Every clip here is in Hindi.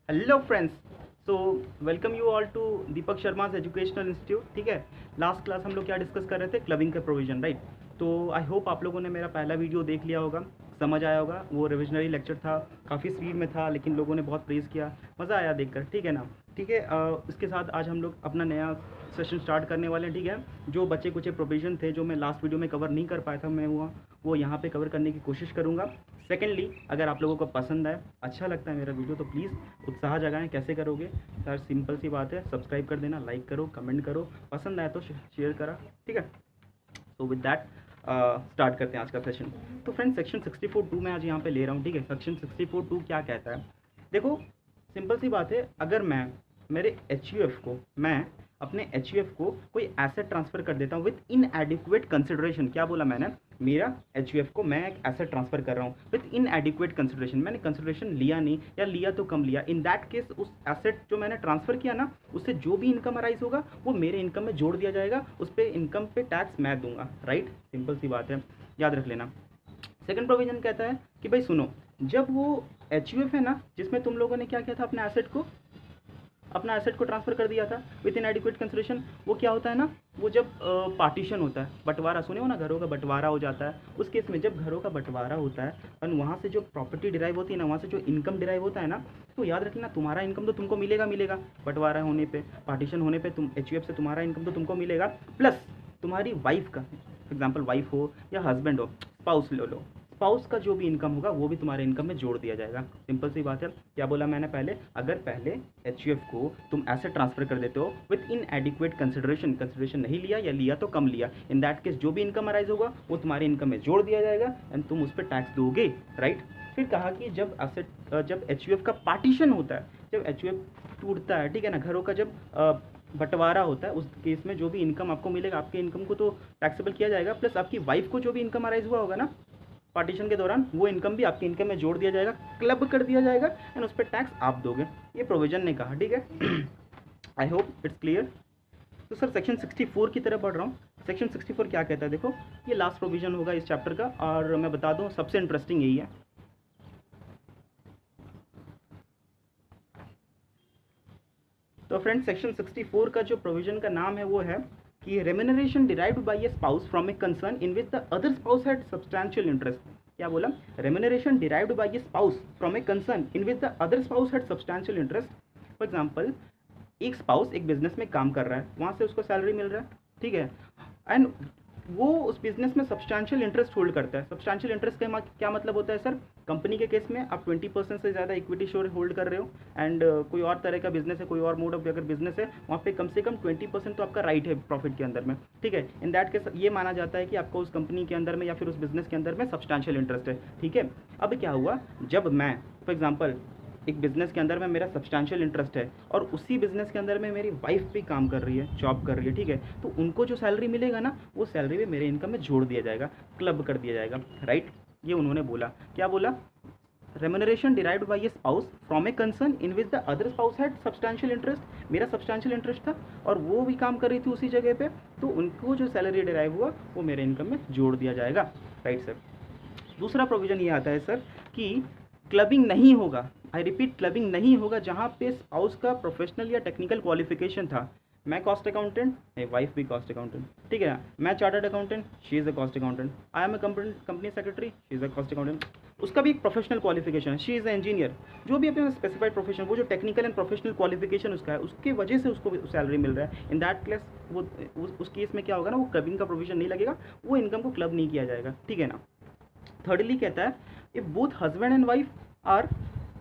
Hello friends. So welcome you all to Deepak Sharma's educational institute. ठीक है, लास्ट क्लास हम लोग क्या डिस्कस कर रहे थे, क्लबिंग का प्रोविजन, राइट। तो आई होप आप लोगों ने मेरा पहला वीडियो देख लिया होगा, समझ आया होगा। वो रिविजनरी लेक्चर था, काफ़ी स्पीड में था, लेकिन लोगों ने बहुत प्रेज़ किया, मज़ा आया देखकर। ठीक है ना। ठीक है, इसके साथ आज हम लोग अपना नया सेशन स्टार्ट करने वाले हैं। ठीक है, जो बचे कुछ प्रोविजन थे जो मैं लास्ट वीडियो में कवर नहीं कर पाया था, मैं वो यहाँ पे कवर करने की कोशिश करूँगा। सेकेंडली, अगर आप लोगों को पसंद आए, अच्छा लगता है मेरा वीडियो, तो प्लीज़ उत्साह जगाएं। कैसे करोगे सर? सिंपल सी बात है, सब्सक्राइब कर देना, लाइक करो, कमेंट करो, पसंद आए तो शेयर करा। ठीक है, तो विद दैट स्टार्ट करते हैं आज का सेशन। तो फ्रेंड्स, सेक्शन 64(2) मैं आज यहाँ पे ले रहा हूँ। ठीक है, सेक्शन 64(2) क्या कहता है? देखो, सिंपल सी बात है, अगर मैं मेरे एच को मैं अपने एच को कोई एसेट ट्रांसफ़र कर देता हूँ विथ इन एडिक्वेट कंसिडरेशन। क्या बोला मैंने? मेरा एच को मैं एक एसेट ट्रांसफ़र कर रहा हूँ विथ इन एडिक्वेट कंसिडरेशन। मैंने कंसिडरेशन लिया नहीं, या लिया तो कम लिया। इन दैट केस उस एसेट जो मैंने ट्रांसफ़र किया ना, उससे जो भी इनकम अराइज होगा वो मेरे इनकम में जोड़ दिया जाएगा। उस पर इनकम पे टैक्स मैं दूंगा, राइट। सिंपल सी बात है, याद रख लेना। सेकंड प्रोविजन कहता है कि भाई सुनो, जब वो एच है ना, जिसमें तुम लोगों ने क्या किया था, अपना एसेट को ट्रांसफ़र कर दिया था विथ इन एडिक्वेट कंसिडरेशन, वो क्या होता है ना, वो जब पार्टीशन होता है, बंटवारा, सुने हो ना, घरों का बंटवारा हो जाता है। उस केस में जब घरों का बंटवारा होता है और वहाँ से जो प्रॉपर्टी डिराइव होती है ना, वहाँ से जो इनकम डिराइव होता है ना, तो याद रखना, तुम्हारा इनकम तो तुमको मिलेगा बंटवारा होने पे, पार्टीशन होने पे तुम एच से तुम्हारा इनकम तो तुमको मिलेगा, प्लस तुम्हारी वाइफ का, एग्जाम्पल वाइफ हो या हस्बैंड हो, स्पाउस ले लो, स्पाउस का जो भी इनकम होगा वो भी तुम्हारे इनकम में जोड़ दिया जाएगा। सिंपल सी बात है। क्या बोला मैंने पहले? अगर पहले एच को तुम ऐसे ट्रांसफर कर देते हो विथ इन एडिक्वेट कंसिडरेशन नहीं लिया या लिया तो कम लिया, इन दैट केस जो भी इनकम अराइज होगा वो तुम्हारे इनकम में जोड़ दिया जाएगा एंड तुम उस पर टैक्स दोगे, राइट। फिर कहा कि जब एच का पार्टीशन होता है, जब एच टूटता है, ठीक है ना, घरों का जब बंटवारा होता है, उस केस में जो भी इनकम आपको मिलेगा, आपके इनकम को तो टैक्सेबल किया जाएगा, प्लस आपकी वाइफ को जो भी इनकम अराइज हुआ होगा ना पार्टीशन के दौरान, वो इनकम भी आपकी इनकम में जोड़ दिया जाएगा, क्लब कर दिया जाएगा एंड उस पर टैक्स आप दोगे। ये प्रोविजन ने कहा, ठीक है। I hope it's clear. तो सर, सेक्शन 64 की तरफ बढ़ रहा हूँ। सेक्शन 64 क्या कहता है? देखो, ये लास्ट प्रोविजन होगा इस चैप्टर का, और मैं बता दूँ सबसे इंटरेस्टिंग यही है। तो फ्रेंड, सेक्शन 64 का जो प्रोविजन का नाम है वो है कि remuneration derived bye A spouse from a concern in which the other spouse had substantial interest. क्या बोला? Remuneration derived bye A spouse from a concern in which the other spouse had substantial interest. For example, एक स्पाउस एक बिजनेस में काम कर रहा है, वहाँ से उसको सैलरी मिल रहा है, ठीक है, एंड वो उस बिजनेस में सब्सटैंशियल इंटरेस्ट होल्ड करता है। सब्सटैंशियल इंटरेस्ट का क्या मतलब होता है सर? कंपनी के केस में आप 20% से ज़्यादा इक्विटी शेयर होल्ड कर रहे हो, एंड कोई और तरह का बिजनेस है, कोई और मोड ऑफ अगर बिजनेस है, वहाँ पे कम से कम 20% तो आपका राइट है प्रॉफिट के अंदर में, ठीक है। इन दैट केस ये माना जाता है कि आपको उस कंपनी के अंदर में या फिर उस बिजनेस के अंदर में सब्सटैंशियल इंटरेस्ट है, ठीक है। अब क्या हुआ, जब मैं फॉर एग्जाम्पल एक बिज़नेस के अंदर में मेरा सब्सटैंशियल इंटरेस्ट है और उसी बिज़नेस के अंदर में मेरी वाइफ भी काम कर रही है, जॉब कर रही है, ठीक है, तो उनको जो सैलरी मिलेगा ना, वो सैलरी भी मेरे इनकम में जोड़ दिया जाएगा, क्लब कर दिया जाएगा, राइट। ये उन्होंने बोला। क्या बोला? Remuneration derived bye A spouse from a concern in which the other spouse had substantial interest. मेरा सब्सटैंशियल इंटरेस्ट था और वो भी काम कर रही थी उसी जगह पे, तो उनको जो सैलरी डिराइव हुआ वो मेरे इनकम में जोड़ दिया जाएगा, राइट सर। दूसरा प्रोविजन ये आता है सर कि क्लबिंग नहीं होगा, आई रिपीट, क्लबिंग नहीं होगा जहाँ पे स्पाउस का प्रोफेशनल या टेक्निकल क्वालिफिकेशन था। मैं कॉस्ट अकाउंटेंट, मेरी वाइफ भी कॉस्ट अकाउंटेंट, ठीक है। मैं chartered accountant, she is a cost accountant. I am a company secretary, she is a cost accountant. उसका भी एक प्रोफेशनल क्वालिफिकेशन है, शी इज़ अ इंजीनियर। जो भी अपने स्पेसिफाइड प्रोफेशन, वो जो टेक्निकल एंड प्रोफेशनल क्वालिफिकेशन उसका है, उसकी वजह से उसको सैलरी मिल रहा है। इन दैट केस वो उस केस में क्या होगा ना, वो क्लबिंग का प्रोविजन नहीं लगेगा, वो इनकम को क्लब नहीं किया जाएगा, ठीक है ना। Thirdly कहता है, if both husband and wife are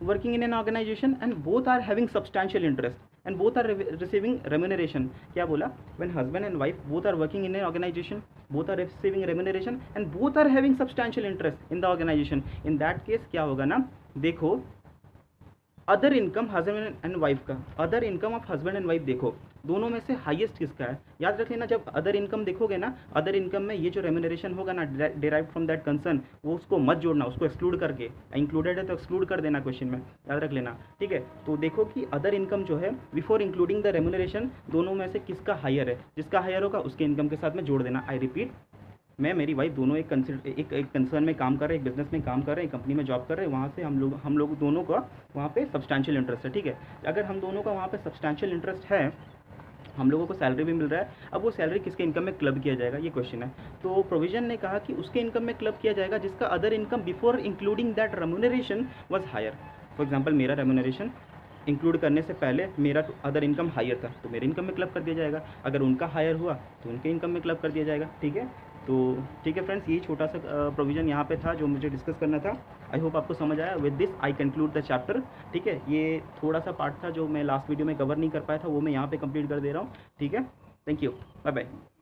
working in an organization and both are having substantial interest and both are receiving remuneration. क्या बोला? When husband and wife both are working in an organization, both are receiving remuneration and both are having substantial interest in the organization, in that case क्या होगा ना, देखो, other income husband and wife का, other income of husband and wife, देखो दोनों में से हाईएस्ट किसका है? याद रख लेना, जब अदर इनकम देखोगे ना, अदर इनकम में ये जो रेम्यूनरेशन होगा ना डिराइव फ्रॉम दैट कंसर्न, वो उसको मत जोड़ना, उसको एक्सक्लूड करके, इंक्लूडेड है तो एक्सक्लूड कर देना क्वेश्चन में, याद रख लेना, ठीक है। तो देखो कि अदर इनकम जो है बिफोर इंक्लूडिंग द रेम्यूनरेशन, दोनों में से किसका हायर है, जिसका हायर होगा उसके इनकम के साथ में जोड़ देना। आई रिपीट, मैं मेरी वाइफ दोनों एक कंसर्न में काम कर रहे हैं, एक बिज़नेस में काम कर रहे हैं, एक कंपनी में जॉब कर रहे हैं, वहाँ से हम लोग दोनों का वहाँ पे सब्सटैंशियल इंटरेस्ट है, ठीक है। अगर हम दोनों का वहाँ पे सब्सटैंशियल इंटरेस्ट है, हम लोगों को सैलरी भी मिल रहा है, अब वो सैलरी किसके इनकम में क्लब किया जाएगा, ये क्वेश्चन है। तो प्रोविजन ने कहा कि उसके इनकम में क्लब किया जाएगा जिसका other income before including that remuneration was higher. For example मेरा रेम्यूनरेशन इंक्लूड करने से पहले मेरा अदर इनकम हायर था, तो मेरे इनकम में क्लब कर दिया जाएगा। अगर उनका हायर हुआ तो उनके इनकम में क्लब कर दिया जाएगा, ठीक है। तो ठीक है फ्रेंड्स, ये छोटा सा प्रोविज़न यहाँ पे था जो मुझे डिस्कस करना था। आई होप आपको समझ आया। With this I conclude the chapter, ठीक है। ये थोड़ा सा पार्ट था जो मैं लास्ट वीडियो में कवर नहीं कर पाया था, वो मैं यहाँ पे कंप्लीट कर दे रहा हूँ, ठीक है। Thank you, bye bye.